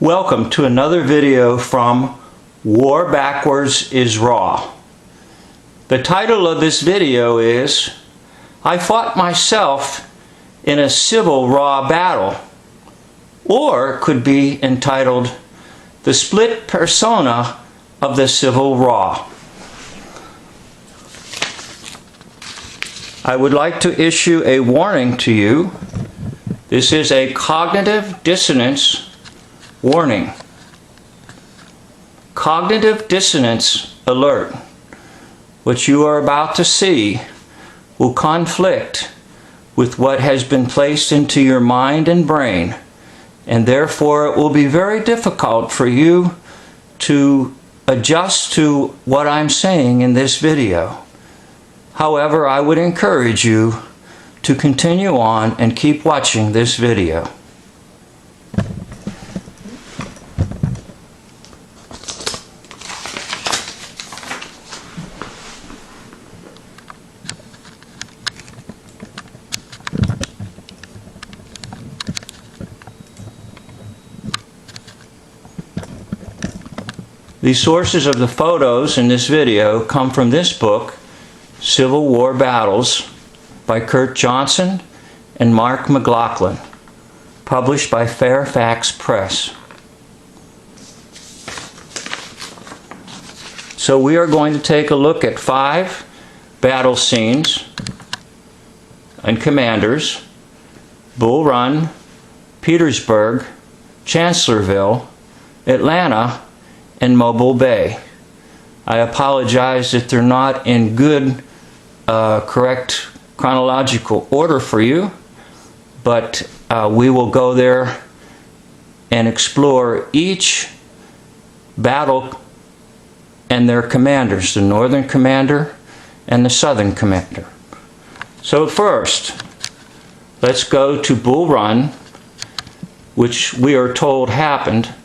Welcome to another video from War Backwards is Raw. The title of this video is I Fought Myself in a Civil Raw Battle, or it could be entitled The Split Persona of the Civil Raw. I would like to issue a warning to you. This is a cognitive dissonance warning. Cognitive dissonance alert. What you are about to see will conflict with what has been placed into your mind and brain, and therefore it will be very difficult for you to adjust to what I'm saying in this video. However, I would encourage you to continue on and keep watching this video. The sources of the photos in this video come from this book, Civil War Battles, by Kurt Johnson and Mark McLaughlin, published by Fairfax Press. So we are going to take a look at 5 battle scenes and commanders: Bull Run, Petersburg, Chancellorsville, Atlanta, and Mobile Bay. I apologize that they're not in good, correct chronological order for you, but we will go there and explore each battle and their commanders, the Northern Commander and the Southern Commander. So first, let's go to Bull Run, which we are told happened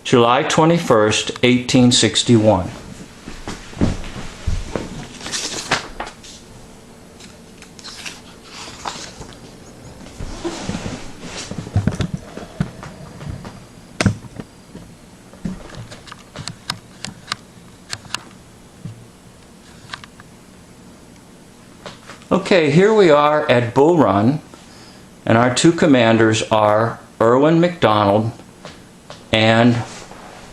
July 21st, 1861. Okay, here we are at Bull Run, and our 2 commanders are Irwin McDonald and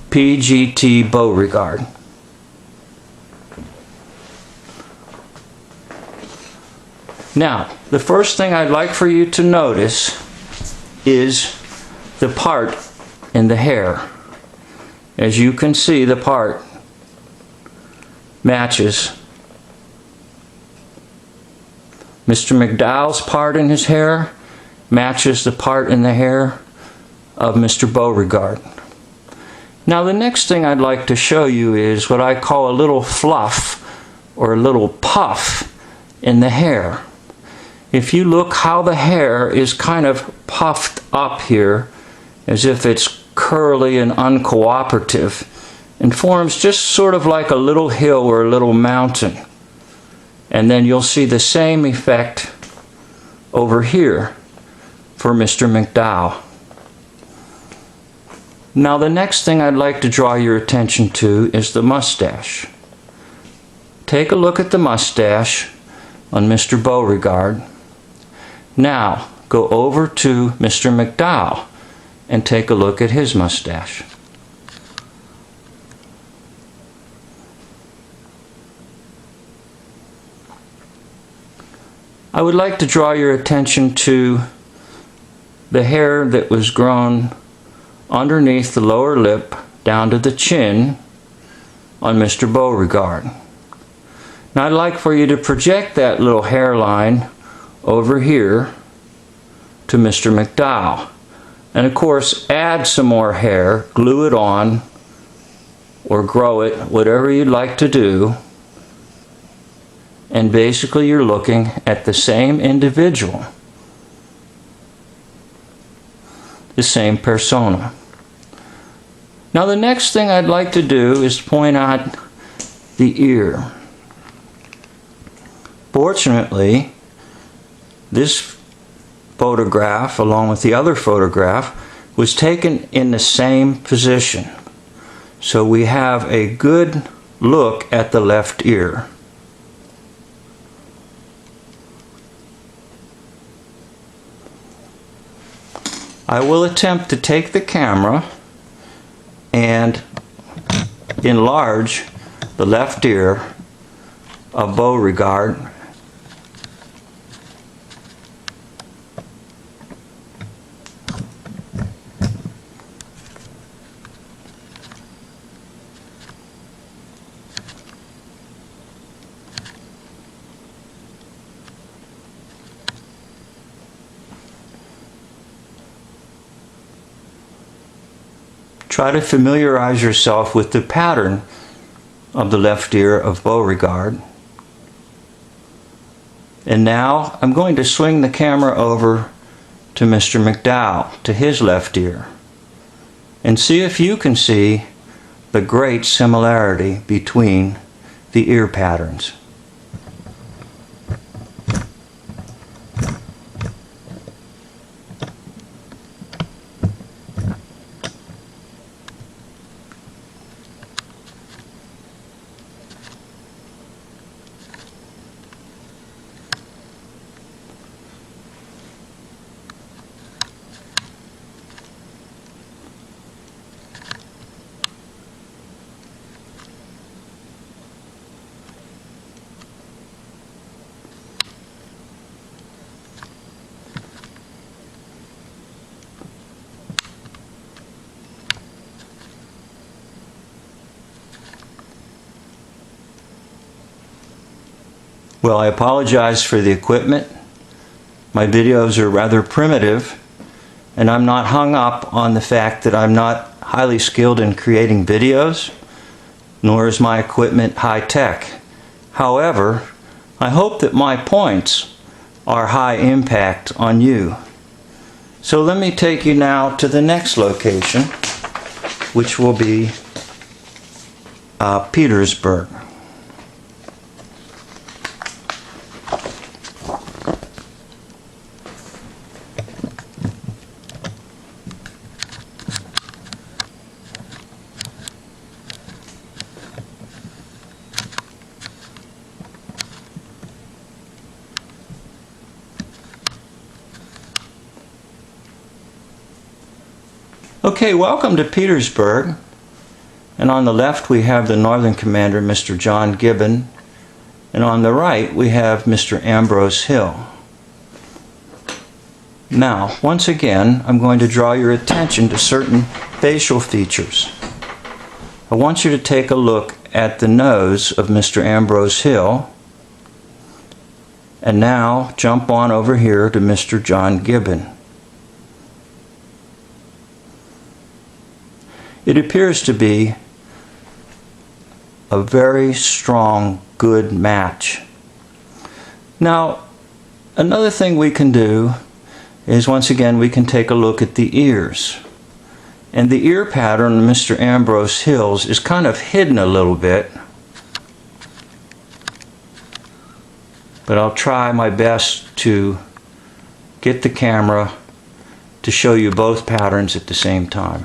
P.G.T. Beauregard. Now, the first thing I'd like for you to notice is the part in the hair. As you can see, the part matches Mr. McDowell's part in his hair, matches the part in the hair of Mr. Beauregard. Now the next thing I'd like to show you is what I call a little fluff or a little puff in the hair. If you look how the hair is kind of puffed up here, as if it's curly and uncooperative, and forms just sort of like a little hill or a little mountain. And then you'll see the same effect over here for Mr. McDowell. Now the next thing I'd like to draw your attention to is the mustache. Take a look at the mustache on Mr. Beauregard. Now go over to Mr. McDowell and take a look at his mustache. I would like to draw your attention to the hair that was grown underneath the lower lip down to the chin on Mr. Beauregard. Now I'd like for you to project that little hairline over here to Mr. McDowell. And of course add some more hair, glue it on, or grow it, whatever you'd like to do. And basically you're looking at the same individual, the same persona. Now the next thing I'd like to do is point out the ear. Fortunately, this photograph, along with the other photograph, was taken in the same position. So we have a good look at the left ear. I will attempt to take the camera and enlarge the left ear of Beauregard. Try to familiarize yourself with the pattern of the left ear of Beauregard. And now I'm going to swing the camera over to Mr. McDowell, to his left ear, and see if you can see the great similarity between the ear patterns. Well, I apologize for the equipment. My videos are rather primitive, and I'm not hung up on the fact that I'm not highly skilled in creating videos, nor is my equipment high-tech. However, I hope that my points are high impact on you. So let me take you now to the next location, which will be Petersburg. Okay, welcome to Petersburg. And on the left we have the Northern Commander, Mr. John Gibbon. And on the right we have Mr. Ambrose Hill. Now, once again, I'm going to draw your attention to certain facial features. I want you to take a look at the nose of Mr. Ambrose Hill. And now jump on over here to Mr. John Gibbon. It appears to be a very strong, good match. Now, another thing we can do is, once again, we can take a look at the ears. And the ear pattern of Mr. Ambrose Hill's is kind of hidden a little bit. But I'll try my best to get the camera to show you both patterns at the same time.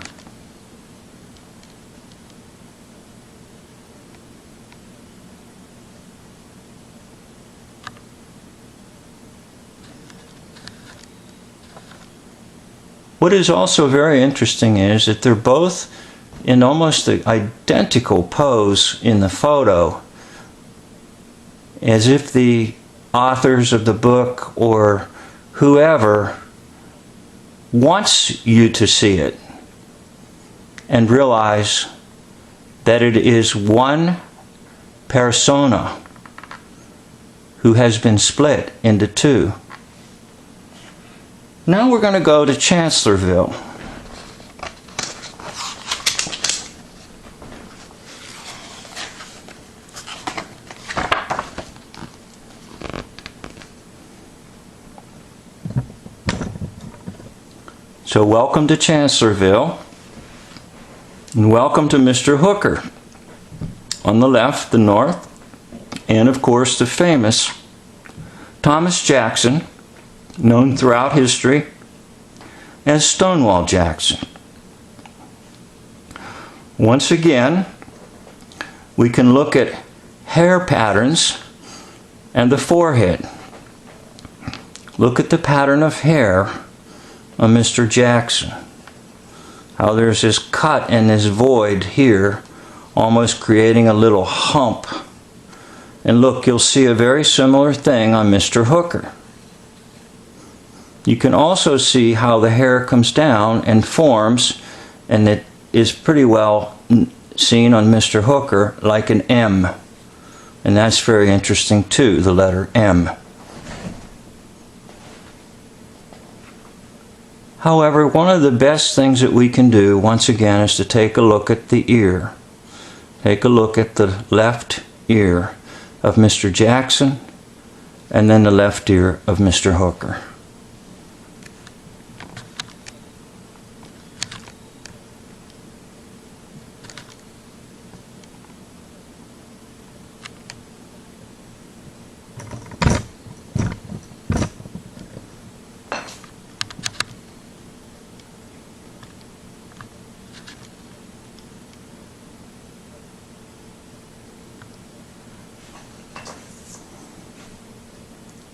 What is also very interesting is that they're both in almost the identical pose in the photo, as if the authors of the book or whoever wants you to see it and realize that it is one persona who has been split into two. Now we're going to go to Chancellorsville. So welcome to Chancellorsville, and welcome to Mr. Hooker. On the left, the North, and of course the famous Thomas Jackson, known throughout history as Stonewall Jackson. Once again, we can look at hair patterns and the forehead. Look at the pattern of hair on Mr. Jackson. How there's this cut and this void here, almost creating a little hump. And look, you'll see a very similar thing on Mr. Hooker. You can also see how the hair comes down and forms, and it is pretty well seen on Mr. Hooker like an M. And that's very interesting too, the letter M. However, one of the best things that we can do, once again, is to take a look at the ear. Take a look at the left ear of Mr. Jackson, and then the left ear of Mr. Hooker.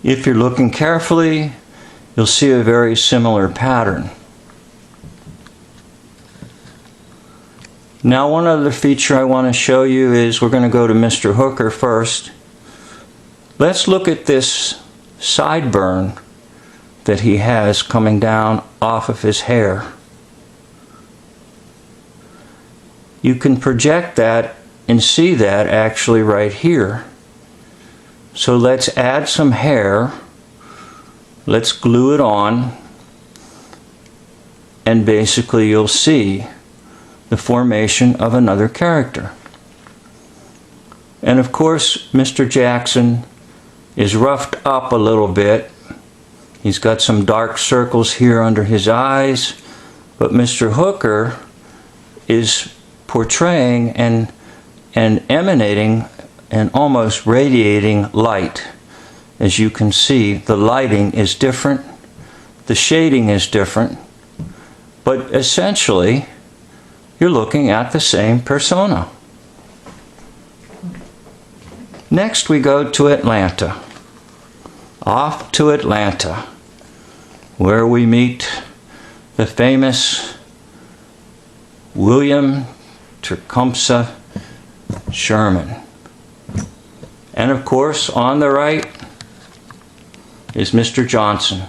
If you're looking carefully, you'll see a very similar pattern. Now, one other feature I want to show you is we're going to go to Mr. Hooker first. Let's look at this sideburn that he has coming down off of his hair. You can project that and see that actually right here. So let's add some hair, let's glue it on, and basically you'll see the formation of another character. And of course, Mr. Jackson is roughed up a little bit. He's got some dark circles here under his eyes, but Mr. Hooker is portraying and emanating and almost radiating light. As you can see, the lighting is different, the shading is different, but essentially you're looking at the same persona. Next we go to Atlanta. Off to Atlanta, where we meet the famous William Tecumseh Sherman. And of course, on the right is Mr. Johnson.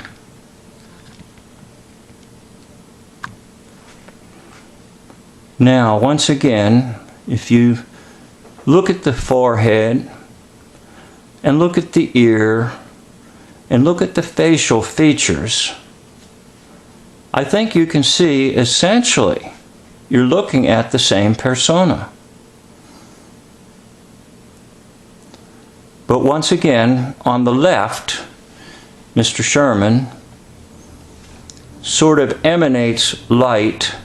Now, once again, if you look at the forehead and look at the ear and look at the facial features, I think you can see essentially you're looking at the same persona. But once again, on the left, Mr. Sherman sort of emanates light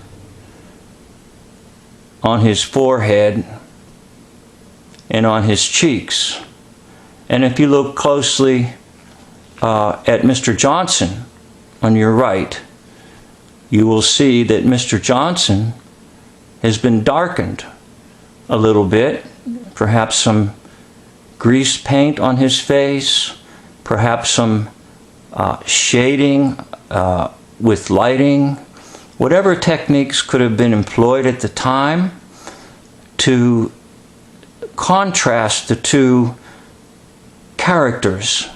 on his forehead and on his cheeks. And if you look closely at Mr. Johnson on your right, you will see that Mr. Johnson has been darkened a little bit, perhaps some grease paint on his face, perhaps some shading with lighting, whatever techniques could have been employed at the time to contrast the two characters.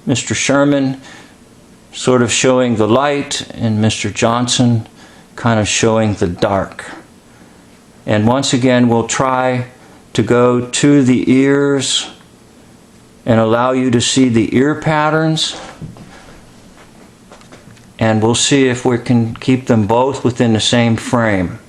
Mr. Sherman sort of showing the light and Mr. Johnson kind of showing the dark. And once again, we'll try to go to the ears and allow you to see the ear patterns. And we'll see if we can keep them both within the same frame.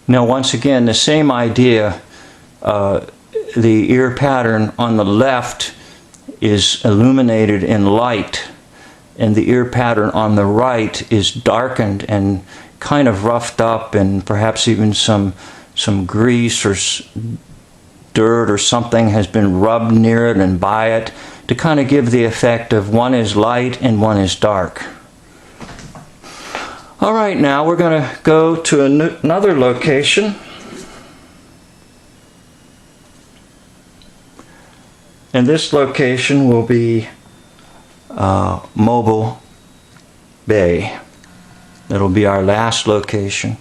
Now once again, the same idea, the ear pattern on the left is illuminated in light, and the ear pattern on the right is darkened and kind of roughed up, and perhaps even some grease or dirt or something has been rubbed near it and by it to kind of give the effect of one is light and one is dark. All right, now we're going to go to another location. And this location will be Mobile Bay. That'll be our last location.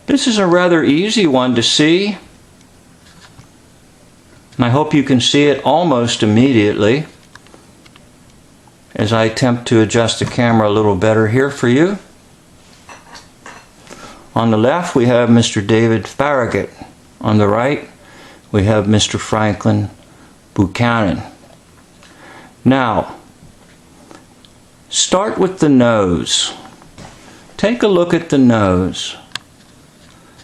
This is a rather easy one to see. And I hope you can see it almost immediately as I attempt to adjust the camera a little better here for you. On the left we have Mr. David Farragut. On the right we have Mr. Franklin Buchanan. Now, start with the nose. Take a look at the nose.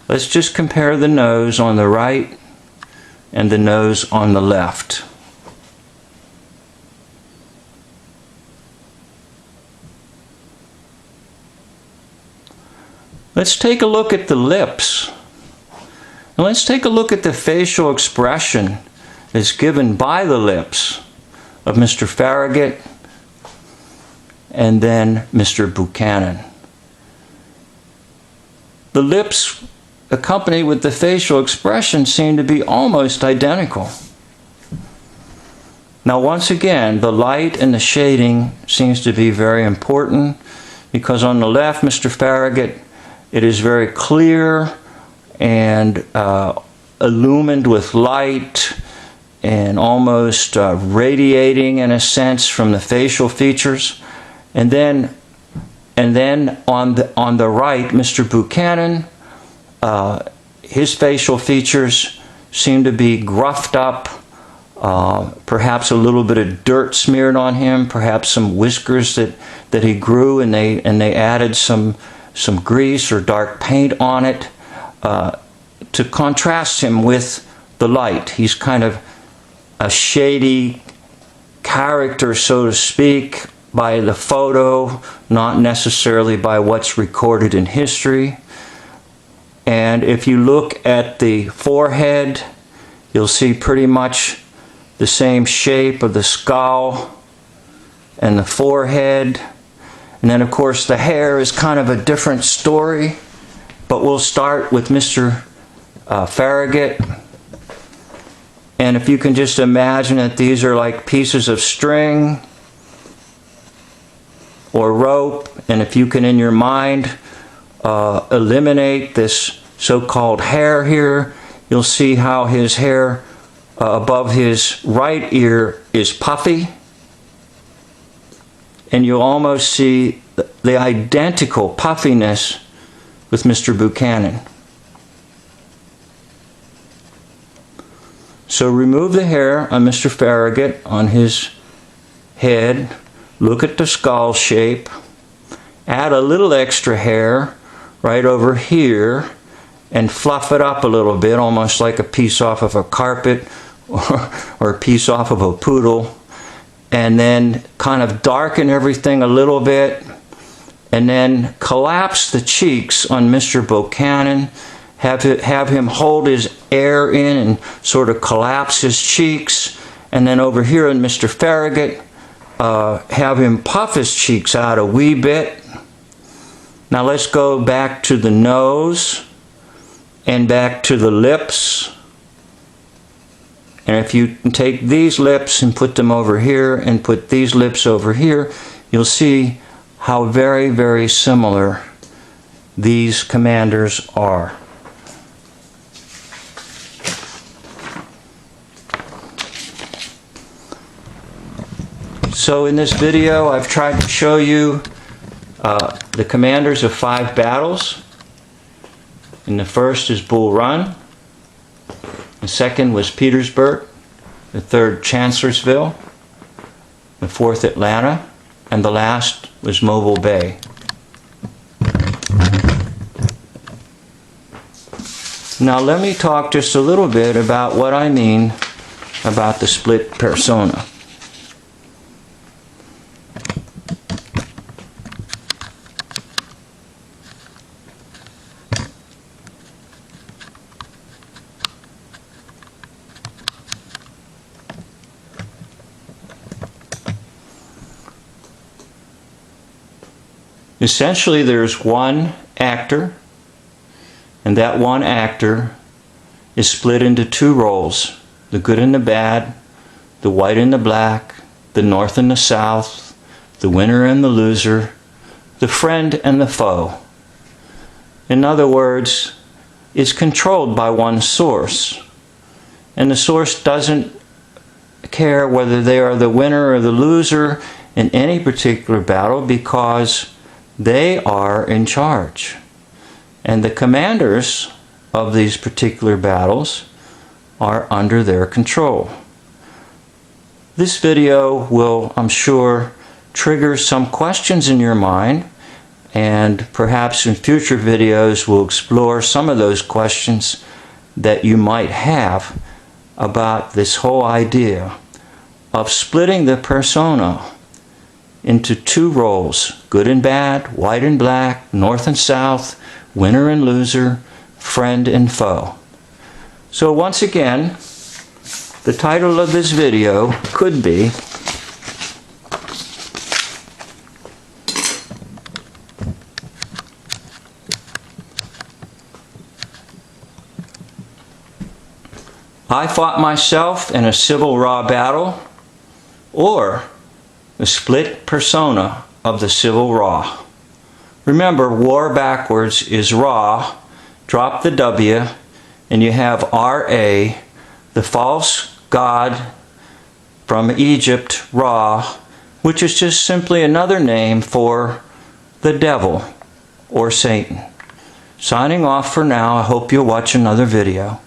Let's just compare the nose on the right and the nose on the left. Let's take a look at the lips. And let's take a look at the facial expression that's given by the lips of Mr. Farragut and then Mr. Buchanan. The lips accompanied with the facial expression seem to be almost identical. Now once again, the light and the shading seems to be very important, because on the left, Mr. Farragut, it is very clear and illumined with light and almost radiating in a sense from the facial features. And then on the right, Mr. Buchanan, his facial features seem to be gruffed up, perhaps a little bit of dirt smeared on him, perhaps some whiskers that he grew and they added some grease or dark paint on it to contrast him with the light. He's kind of a shady character, so to speak, by the photo, not necessarily by what's recorded in history. And if you look at the forehead, you'll see pretty much the same shape of the skull and the forehead. And then of course the hair is kind of a different story, but we'll start with Mr. Farragut. And if you can just imagine that these are like pieces of string or rope, and if you can in your mind eliminate this so-called hair here, you'll see how his hair above his right ear is puffy, and you'll almost see the identical puffiness with Mr. Buchanan. So remove the hair on Mr. Farragut on his head, look at the skull shape, add a little extra hair right over here and fluff it up a little bit, almost like a piece off of a carpet or a piece off of a poodle, and then kind of darken everything a little bit, and then collapse the cheeks on Mr. Buchanan, have him hold his air in and sort of collapse his cheeks, and then over here on Mr. Farragut, have him puff his cheeks out a wee bit. Now let's go back to the nose and back to the lips. And if you take these lips and put them over here and put these lips over here, you'll see how very, very similar these commanders are. So in this video, I've tried to show you the commanders of 5 battles. And the first is Bull Run. The second was Petersburg. The third, Chancellorsville. The fourth, Atlanta. and the last was Mobile Bay. Now let me talk just a little bit about what I mean about the split persona. Essentially, there's one actor, and that one actor is split into two roles: the good and the bad, the white and the black, the north and the south, the winner and the loser, the friend and the foe. In other words, it's controlled by one source, and the source doesn't care whether they are the winner or the loser in any particular battle, because they are in charge. And the commanders of these particular battles are under their control. This video will, I'm sure, trigger some questions in your mind, and perhaps in future videos we'll explore some of those questions that you might have about this whole idea of splitting the persona into two roles: good and bad, white and black, north and south, winner and loser, friend and foe. So once again, the title of this video could be I Fought Myself in a Civil Raw Battle, or The Split Persona of the Civil Raw. Remember, war backwards is Ra, drop the W, and you have Ra, the false god from Egypt, Ra, which is just simply another name for the devil or Satan. Signing off for now. I hope you'll watch another video.